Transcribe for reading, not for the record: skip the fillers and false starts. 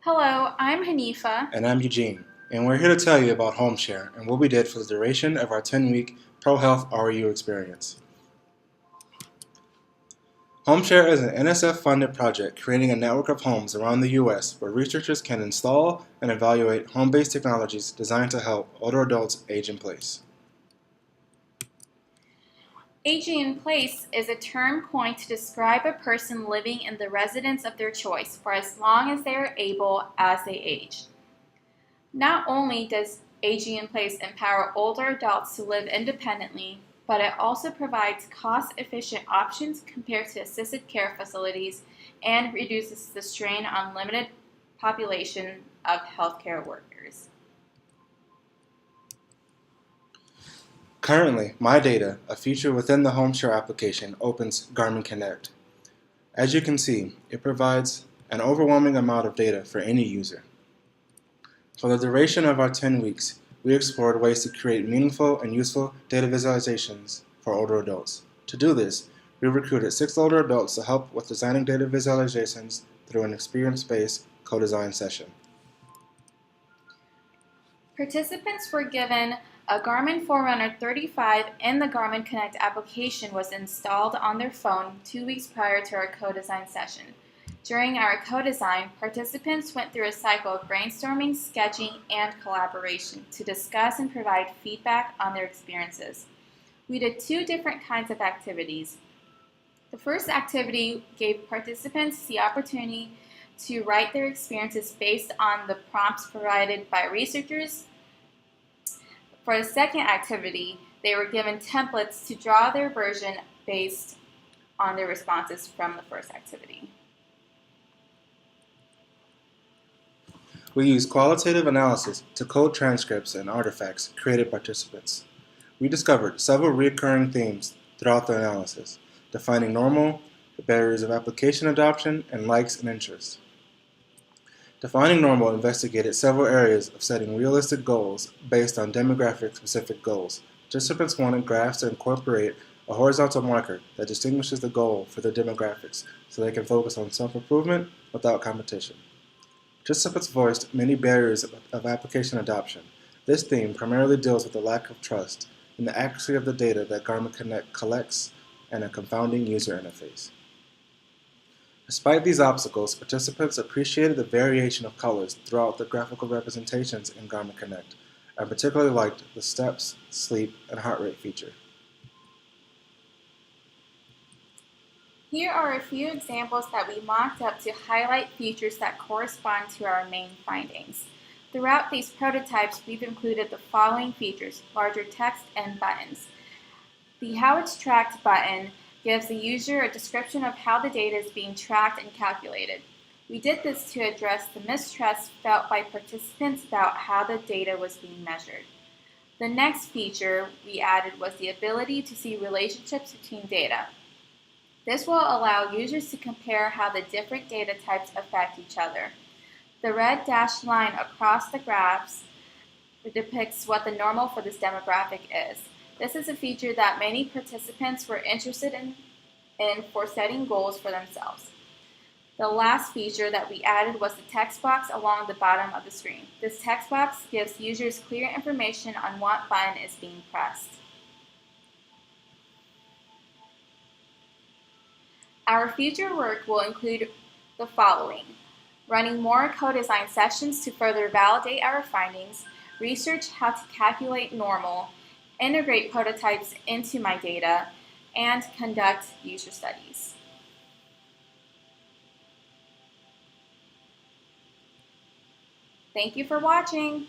Hello, I'm Hanifa. And I'm Eugene, and we're here to tell you about HomeSHARE and what we did for the duration of our 10-week ProHealth REU experience. HomeSHARE is an NSF-funded project creating a network of homes around the U.S. where researchers can install and evaluate home-based technologies designed to help older adults age in place. Aging in place is a term coined to describe a person living in the residence of their choice for as long as they are able as they age. Not only does aging in place empower older adults to live independently, but it also provides cost-efficient options compared to assisted care facilities and reduces the strain on limited population of healthcare workers. Currently, My Data, a feature within the HomeShare application, opens Garmin Connect. As you can see, it provides an overwhelming amount of data for any user. For the duration of our 10 weeks, we explored ways to create meaningful and useful data visualizations for older adults. To do this, we recruited 6 older adults to help with designing data visualizations through an experience-based co-design session. Participants were given a Garmin Forerunner 35 and the Garmin Connect application was installed on their phone 2 weeks prior to our co-design session. During our co-design, participants went through a cycle of brainstorming, sketching, and collaboration to discuss and provide feedback on their experiences. We did 2 different kinds of activities. The first activity gave participants the opportunity to write their experiences based on the prompts provided by researchers. For the second activity, they were given templates to draw their version based on their responses from the first activity. We used qualitative analysis to code transcripts and artifacts created by participants. We discovered several recurring themes throughout the analysis, defining normal, the barriers of application adoption, and likes and interests. Defining normal investigated several areas of setting realistic goals based on demographic-specific goals. Participants wanted graphs to incorporate a horizontal marker that distinguishes the goal for their demographics so they can focus on self-improvement without competition. Participants voiced many barriers of application adoption. This theme primarily deals with the lack of trust in the accuracy of the data that Garmin Connect collects and a confounding user interface. Despite these obstacles, participants appreciated the variation of colors throughout the graphical representations in Garmin Connect, and particularly liked the steps, sleep, and heart rate feature. Here are a few examples that we mocked up to highlight features that correspond to our main findings. Throughout these prototypes, we've included the following features: larger text and buttons. The How It's Tracked button gives the user a description of how the data is being tracked and calculated. We did this to address the mistrust felt by participants about how the data was being measured. The next feature we added was the ability to see relationships between data. This will allow users to compare how the different data types affect each other. The red dashed line across the graphs depicts what the normal for this demographic is. This is a feature that many participants were interested in for setting goals for themselves. The last feature that we added was the text box along the bottom of the screen. This text box gives users clear information on what button is being pressed. Our future work will include the following: running more co-design sessions to further validate our findings, research how to calculate normal, integrate prototypes into My Data, and conduct user studies. Thank you for watching.